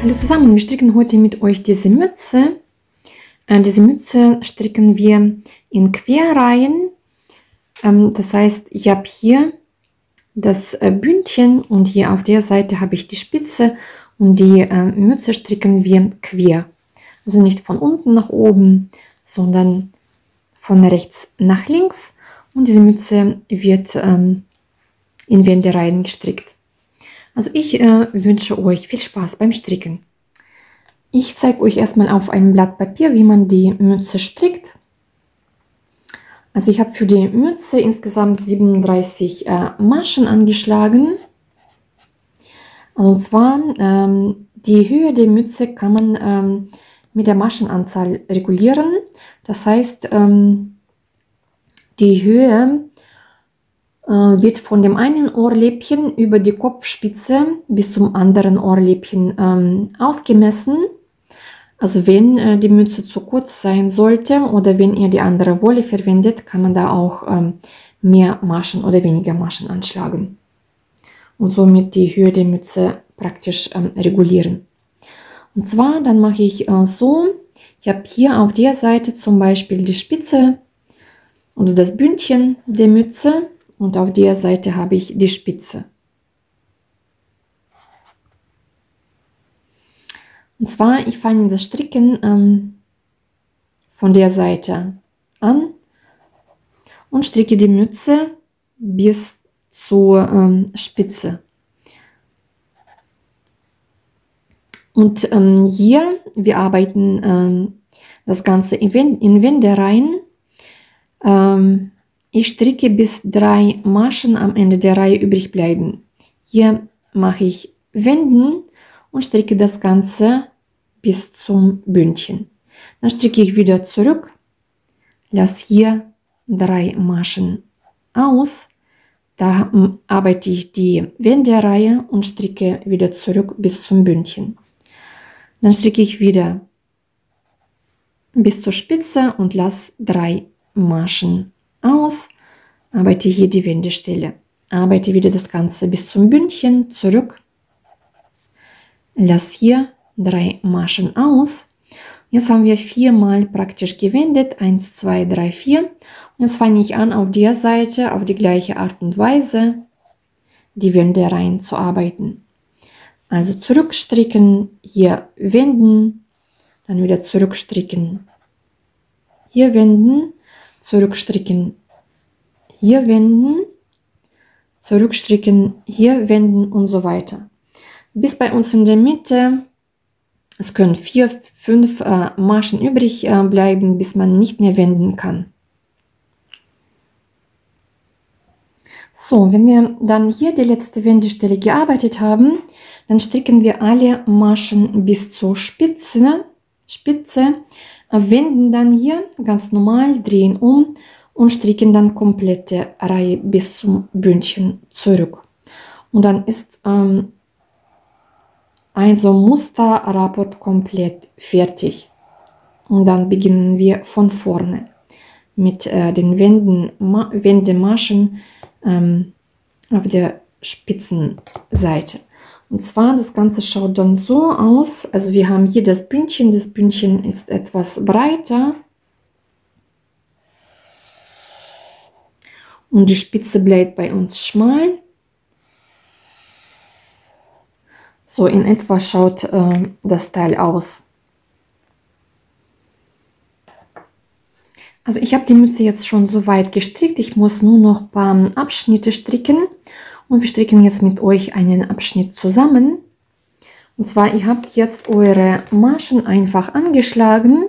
Hallo zusammen, wir stricken heute mit euch diese Mütze. Diese Mütze stricken wir in Querreihen. Das heißt, ich habe hier das Bündchen und hier auf der Seite habe ich die Spitze und die Mütze stricken wir quer. Also nicht von unten nach oben, sondern von rechts nach links. Und diese Mütze wird in Wendereihen gestrickt. Also ich wünsche euch viel Spaß beim Stricken. Ich zeige euch erstmal auf einem Blatt Papier, wie man die Mütze strickt. Also ich habe für die Mütze insgesamt 37 Maschen angeschlagen. Also und zwar die Höhe der Mütze kann man mit der Maschenanzahl regulieren. Das heißt, die Höhe wird von dem einen Ohrläppchen über die Kopfspitze bis zum anderen Ohrläppchen ausgemessen. Also wenn die Mütze zu kurz sein sollte oder wenn ihr die andere Wolle verwendet, kann man da auch mehr Maschen oder weniger Maschen anschlagen und somit die Höhe der Mütze praktisch regulieren. Und zwar dann mache ich so, ich habe hier auf der Seite zum Beispiel die Spitze oder das Bündchen der Mütze. Und auf der Seite habe ich die Spitze. Und zwar, ich fange das Stricken von der Seite an und stricke die Mütze bis zur Spitze. Und hier, wir arbeiten das Ganze in Wendereihen. Ich stricke bis 3 Maschen am Ende der Reihe übrig bleiben. Hier mache ich Wenden und stricke das Ganze bis zum Bündchen. Dann stricke ich wieder zurück, lasse hier 3 Maschen aus. Da arbeite ich die Wendereihe und stricke wieder zurück bis zum Bündchen. Dann stricke ich wieder bis zur Spitze und lasse 3 Maschen aus, arbeite hier die Wendestelle, arbeite wieder das Ganze bis zum Bündchen zurück, lasse hier 3 Maschen aus. Jetzt haben wir 4 Mal praktisch gewendet, 1, 2, 3, 4. Und jetzt fange ich an, auf der Seite auf die gleiche Art und Weise die Wendereihen zu arbeiten. Also zurückstricken, hier wenden, dann wieder zurückstricken, hier wenden, zurückstricken, hier wenden, zurückstricken, hier wenden und so weiter. Bis bei uns in der Mitte, es können 4, 5 Maschen übrig bleiben, bis man nicht mehr wenden kann. So, wenn wir dann hier die letzte Wendestelle gearbeitet haben, dann stricken wir alle Maschen bis zur Spitze, wenden dann hier ganz normal, drehen um und stricken dann komplette Reihe bis zum Bündchen zurück. Und dann ist also Musterrapport komplett fertig. Und dann beginnen wir von vorne mit den Wendemaschen auf der Spitzenseite. Und zwar, das Ganze schaut dann so aus, also wir haben hier das Bündchen ist etwas breiter und die Spitze bleibt bei uns schmal. So in etwa schaut das Teil aus. Also ich habe die Mütze jetzt schon so weit gestrickt, ich muss nur noch ein paar Abschnitte stricken. Und wir stricken jetzt mit euch einen Abschnitt zusammen. Und zwar, ihr habt jetzt eure Maschen einfach angeschlagen.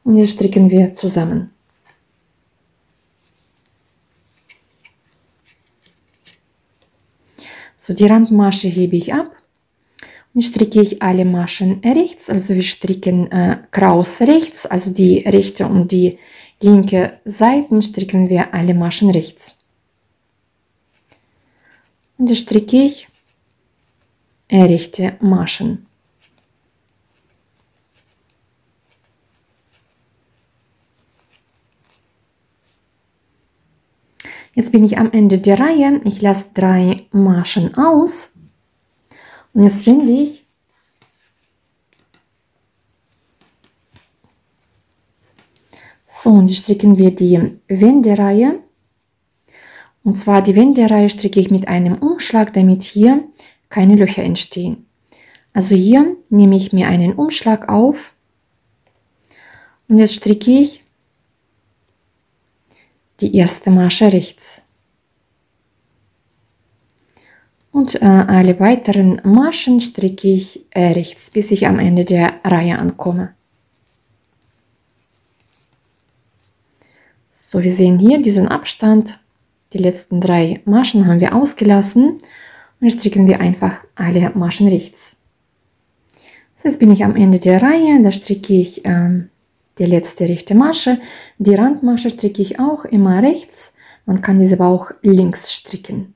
Und jetzt stricken wir zusammen. So, die Randmasche hebe ich ab. Und stricke ich alle Maschen rechts. Also wir stricken Kraus rechts. Also die rechte und die linke Seiten stricken wir alle Maschen rechts. Und jetzt stricke ich rechte Maschen. Jetzt bin ich am Ende der Reihe. Ich lasse 3 Maschen aus. Und jetzt wende ich So, und jetzt stricken wir die Wendereihe. Und zwar die Wendereihe stricke ich mit einem Umschlag, damit hier keine Löcher entstehen. Also hier nehme ich mir einen Umschlag auf und jetzt stricke ich die erste Masche rechts. Und alle weiteren Maschen stricke ich rechts, bis ich am Ende der Reihe ankomme. So, wir sehen hier diesen Abstand. Die letzten 3 Maschen haben wir ausgelassen und jetzt stricken wir einfach alle Maschen rechts. So, jetzt bin ich am Ende der Reihe, da stricke ich die letzte rechte Masche. Die Randmasche stricke ich auch immer rechts, man kann diese aber auch links stricken.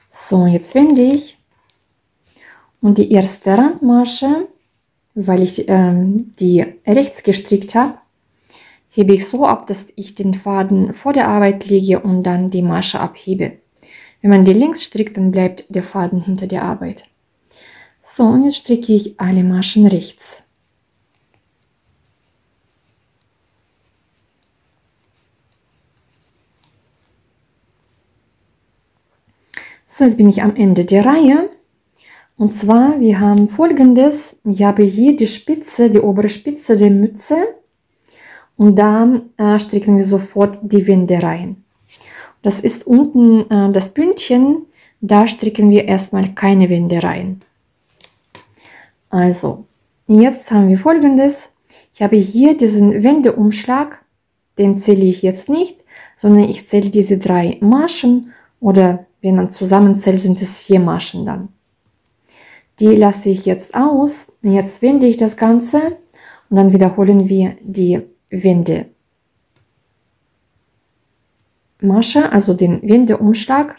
So, jetzt wende ich und die erste Randmasche, weil ich die rechts gestrickt habe, hebe ich so ab, dass ich den Faden vor der Arbeit lege und dann die Masche abhebe. Wenn man die links strickt, dann bleibt der Faden hinter der Arbeit. So, und jetzt stricke ich alle Maschen rechts. So, jetzt bin ich am Ende der Reihe. Und zwar, wir haben Folgendes. Ich habe hier die Spitze, die obere Spitze der Mütze. Und da stricken wir sofort die Wände rein. Das ist unten das Bündchen. Da stricken wir erstmal keine Wände rein. Also, jetzt haben wir Folgendes. Ich habe hier diesen Wendeumschlag. Den zähle ich jetzt nicht, sondern ich zähle diese 3 Maschen oder wenn man zusammenzählt, sind es 4 Maschen dann. Die lasse ich jetzt aus. Jetzt wende ich das Ganze und dann wiederholen wir die Wendemasche, also den Wendeumschlag.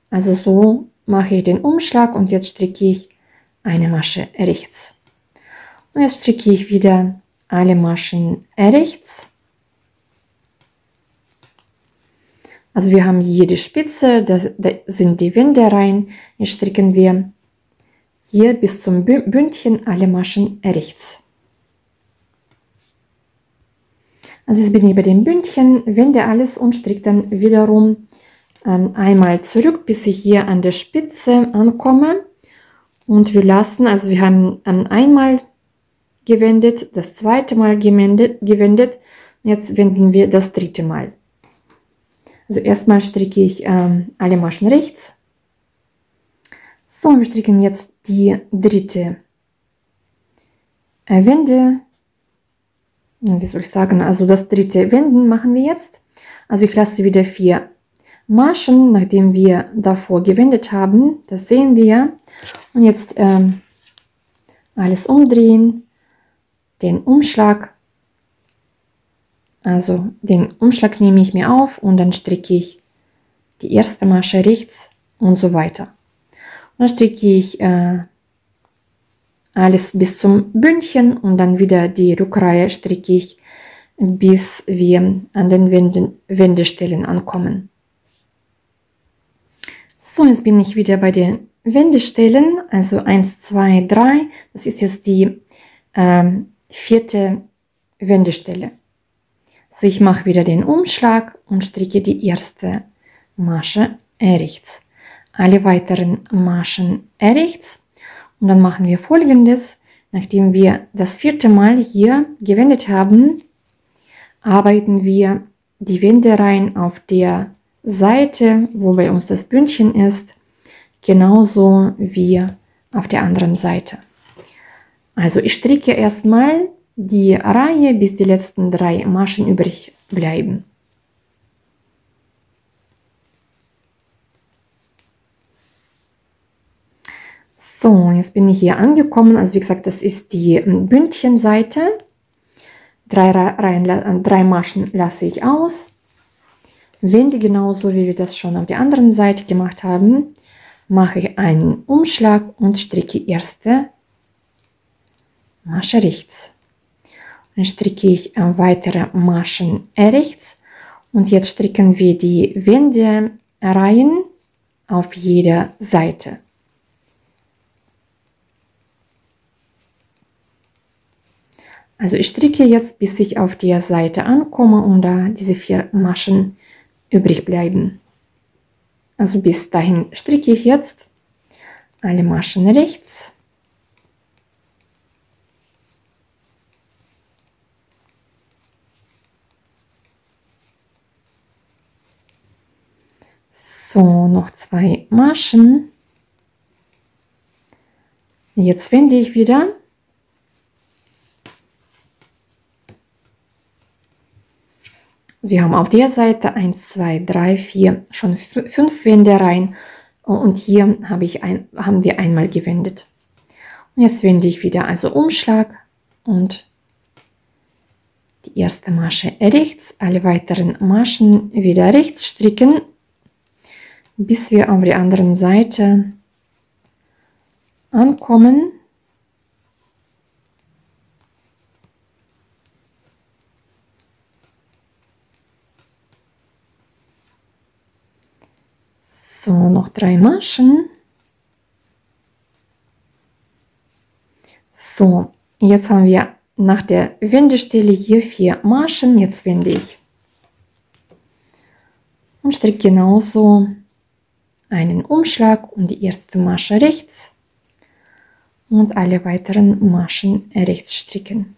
Also so mache ich den Umschlag und jetzt stricke ich eine Masche rechts. Und jetzt stricke ich wieder alle Maschen rechts. Also wir haben hier die Spitze, da sind die Wände rein. Jetzt stricken wir hier bis zum Bündchen alle Maschen rechts. Also jetzt bin ich bei dem Bündchen, wende alles und stricke dann wiederum einmal zurück, bis ich hier an der Spitze ankomme. Und wir lassen, also wir haben einmal gewendet, das zweite Mal gewendet. Jetzt wenden wir das dritte Mal. Also erstmal stricke ich alle Maschen rechts. So, wir stricken jetzt die dritte Wende. Wie soll ich sagen, also das dritte Wenden machen wir jetzt. Also ich lasse wieder 4 Maschen, nachdem wir davor gewendet haben. Das sehen wir. Und jetzt alles umdrehen, den Umschlag. Also den Umschlag nehme ich mir auf und dann stricke ich die erste Masche rechts und so weiter. Und dann stricke ich alles bis zum Bündchen und dann wieder die Rückreihe stricke ich, bis wir an den Wendestellen ankommen. So, jetzt bin ich wieder bei den Wendestellen, also 1, 2, 3. Das ist jetzt die 4. Wendestelle. So, ich mache wieder den Umschlag und stricke die erste Masche rechts. Alle weiteren Maschen rechts. Und dann machen wir Folgendes. Nachdem wir das 4. Mal hier gewendet haben, arbeiten wir die Wendereihen auf der Seite, wo bei uns das Bündchen ist, genauso wie auf der anderen Seite. Also ich stricke erstmal die Reihe, bis die letzten 3 Maschen übrig bleiben. So, jetzt bin ich hier angekommen. Also wie gesagt, das ist die Bündchenseite. 3 Maschen lasse ich aus. Wende genauso, wie wir das schon auf der anderen Seite gemacht haben. Mache ich einen Umschlag und stricke erste Masche rechts. Dann stricke ich weitere Maschen rechts. Und jetzt stricken wir die Wendereihen auf jeder Seite. Also ich stricke jetzt, bis ich auf der Seite ankomme und da diese 4 Maschen übrig bleiben. Also bis dahin stricke ich jetzt alle Maschen rechts. So, noch 2 Maschen. Jetzt wende ich wieder. Wir haben auf der Seite 1, 2, 3, 4, schon 5 Wendereihen und hier haben wir einmal gewendet. Und jetzt wende ich wieder, also Umschlag und die erste Masche rechts, alle weiteren Maschen wieder rechts stricken, bis wir auf der anderen Seite ankommen. So, noch 3 Maschen. So, jetzt haben wir nach der Wendestelle hier 4 Maschen. Jetzt wende ich und stricke genauso einen Umschlag und die erste Masche rechts und alle weiteren Maschen rechts stricken,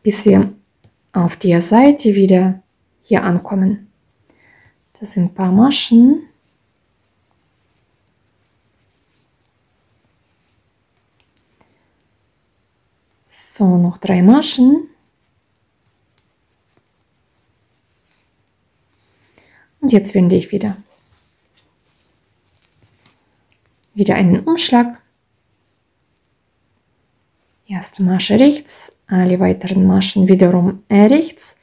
bis wir auf der Seite wieder hier ankommen. Das sind ein paar Maschen. So, noch 3 Maschen. Und jetzt wende ich wieder. Wieder einen Umschlag. Erste Masche rechts, alle weiteren Maschen wiederum rechts.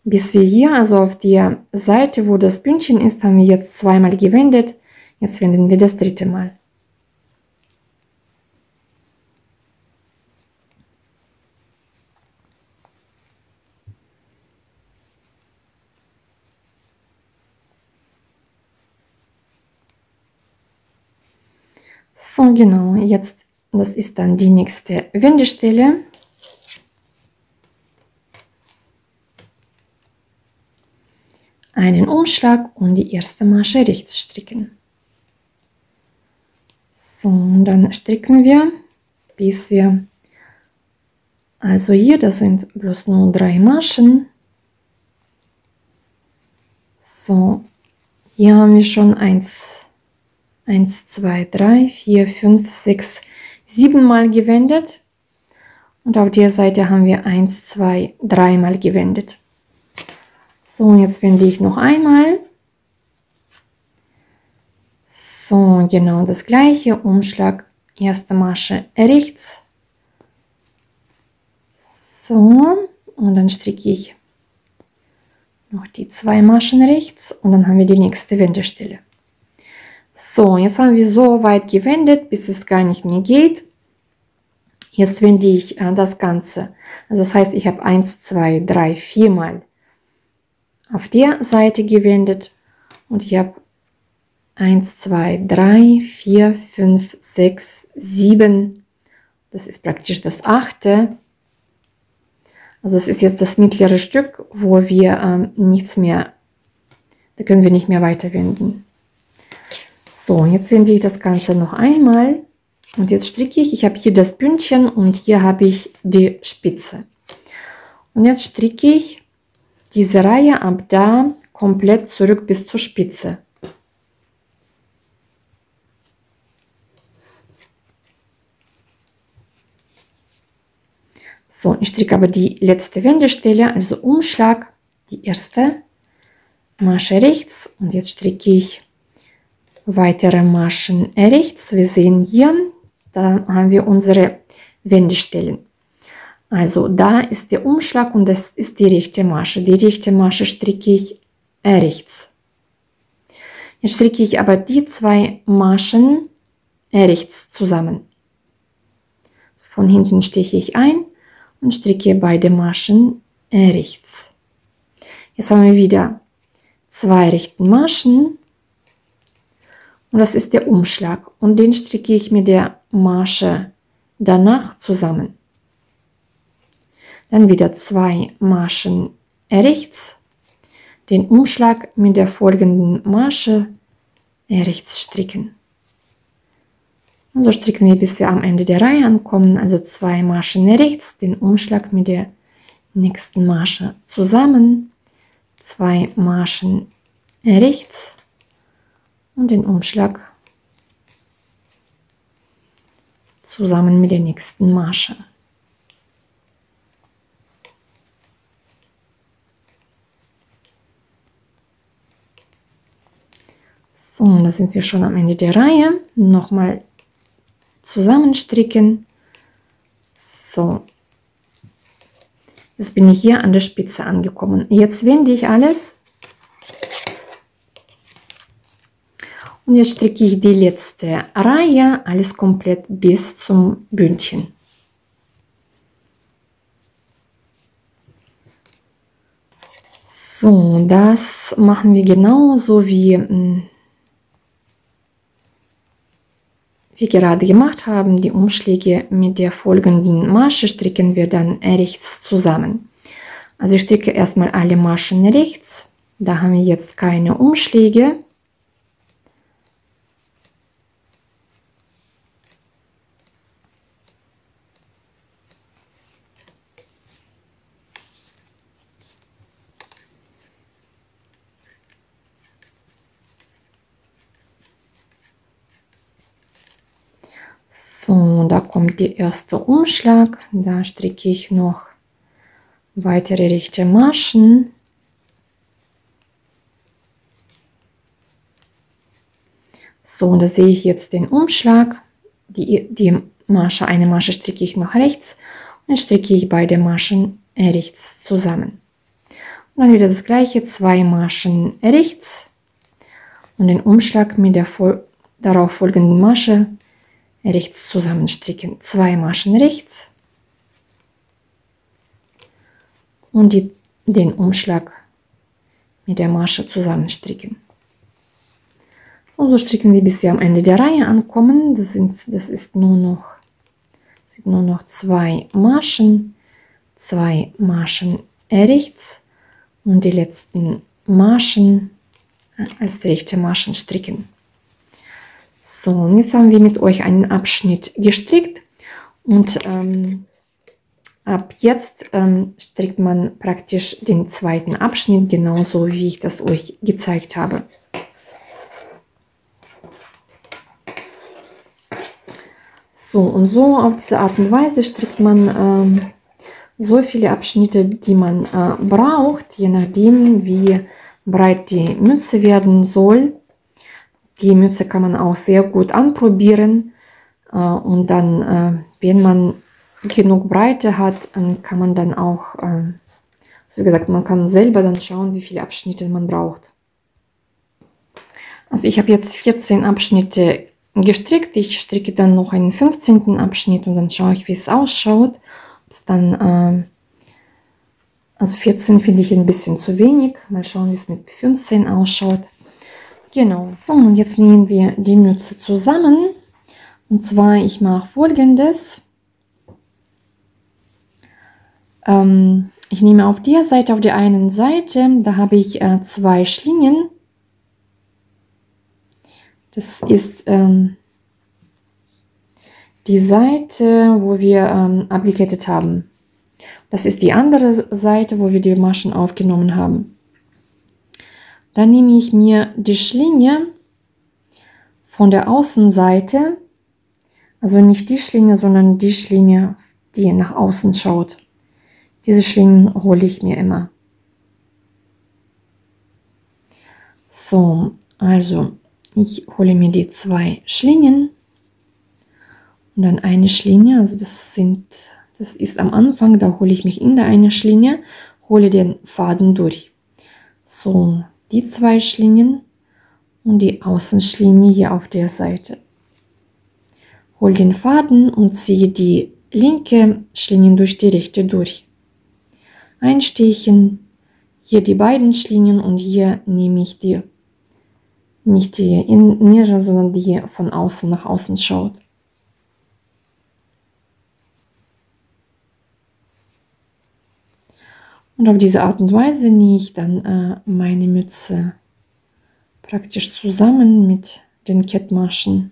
Bis wir hier, also auf der Seite, wo das Bündchen ist, haben wir jetzt zweimal gewendet. Jetzt wenden wir das dritte Mal. So, genau, jetzt, das ist dann die nächste Wendestelle. Einen Umschlag und die erste Masche rechts stricken. So, und dann stricken wir, bis wir, also hier, das sind bloß nur 3 Maschen. So, hier haben wir schon 1, 2, 3, 4, 5, 6, 7 Mal gewendet. Und auf der Seite haben wir 1, 2, 3 Mal gewendet. So, jetzt wende ich noch einmal. So, genau das gleiche. Umschlag, erste Masche rechts. So, und dann stricke ich noch die 2 Maschen rechts und dann haben wir die nächste Wendestelle. So, jetzt haben wir so weit gewendet, bis es gar nicht mehr geht. Jetzt wende ich das Ganze. Also das heißt, ich habe 1, 2, 3, 4 Mal auf der Seite gewendet und ich habe 1, 2, 3, 4, 5, 6, 7. Das ist praktisch das 8. Also das ist jetzt das mittlere Stück, wo wir nichts mehr, da können wir nicht mehr weiter wenden. So, jetzt wende ich das Ganze noch einmal und jetzt stricke ich. Ich habe hier das Bündchen und hier habe ich die Spitze. Und jetzt stricke ich diese Reihe ab da komplett zurück bis zur Spitze. So, ich stricke aber die letzte Wendestelle, also Umschlag, die erste Masche rechts und jetzt stricke ich weitere Maschen rechts. Wir sehen hier, da haben wir unsere Wendestellen. Also da ist der Umschlag und das ist die rechte Masche. Die rechte Masche stricke ich rechts. Jetzt stricke ich aber die 2 Maschen rechts zusammen. Von hinten stiche ich ein und stricke beide Maschen rechts. Jetzt haben wir wieder 2 rechten Maschen und das ist der Umschlag und den stricke ich mit der Marsche danach zusammen. Dann wieder 2 Maschen rechts, den Umschlag mit der folgenden Masche rechts stricken. Und so stricken wir, bis wir am Ende der Reihe ankommen, also 2 Maschen rechts, den Umschlag mit der nächsten Masche zusammen, 2 Maschen rechts und den Umschlag zusammen mit der nächsten Masche. So, und da sind wir schon am Ende der Reihe. Nochmal zusammenstricken. So, jetzt bin ich hier an der Spitze angekommen. Jetzt wende ich alles und jetzt stricke ich die letzte Reihe, alles komplett bis zum Bündchen. So, das machen wir genauso wie wir gerade gemacht haben. Die Umschläge mit der folgenden Masche stricken wir dann rechts zusammen. Also ich stricke erstmal alle Maschen rechts. Da haben wir jetzt keine Umschläge. So, da kommt der erste Umschlag. Da stricke ich noch weitere rechte Maschen. So, und da sehe ich jetzt den Umschlag. Die Masche, eine Masche stricke ich noch rechts und jetzt stricke ich beide Maschen rechts zusammen. Und dann wieder das gleiche, 2 Maschen rechts und den Umschlag mit der darauf folgenden Masche rechts zusammenstricken, 2 Maschen rechts und den Umschlag mit der Masche zusammenstricken. So, so stricken wir, bis wir am Ende der Reihe ankommen. Das sind nur noch 2 Maschen, 2 Maschen rechts und die letzten Maschen als rechte Maschen stricken. So, und jetzt haben wir mit euch einen Abschnitt gestrickt und ab jetzt strickt man praktisch den zweiten Abschnitt, genauso wie ich das euch gezeigt habe. So und so, auf diese Art und Weise strickt man so viele Abschnitte, die man braucht, je nachdem, wie breit die Mütze werden soll. Die Mütze kann man auch sehr gut anprobieren und dann, wenn man genug Breite hat, kann man dann auch, so wie gesagt, man kann selber dann schauen, wie viele Abschnitte man braucht. Also ich habe jetzt 14 Abschnitte gestrickt. Ich stricke dann noch einen 15. Abschnitt und dann schaue ich, wie es ausschaut. Ob's dann, also 14 finde ich ein bisschen zu wenig. Mal schauen, wie es mit 15 ausschaut. Genau. So, und jetzt nähen wir die Mütze zusammen. Und zwar, ich mache Folgendes. Ich nehme auf der Seite, auf der einen Seite, da habe ich 2 Schlingen. Das ist die Seite, wo wir abgekettet haben. Das ist die andere Seite, wo wir die Maschen aufgenommen haben. Dann nehme ich mir die Schlinge von der Außenseite, also nicht die Schlinge, sondern die Schlinge, die nach außen schaut. Diese Schlingen hole ich mir immer. So, also ich hole mir die 2 Schlingen und dann eine Schlinge, also das ist am Anfang, da hole ich mich in der eine Schlinge, hole den Faden durch. So, die 2 Schlingen und die Außenschlinge hier auf der Seite. Hole den Faden und ziehe die linke Schlinge durch die rechte durch. Einstechen, hier die beiden Schlingen und hier nehme ich die, nicht die innere, sondern die von außen nach außen schaut. Und auf diese Art und Weise nähe ich dann meine Mütze praktisch zusammen mit den Kettmaschen.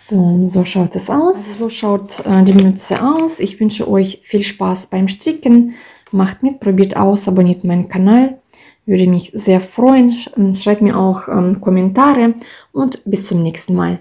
So schaut es aus. So schaut die Mütze aus. Ich wünsche euch viel Spaß beim Stricken. Macht mit, probiert aus, abonniert meinen Kanal. Würde mich sehr freuen. Schreibt mir auch Kommentare und bis zum nächsten Mal.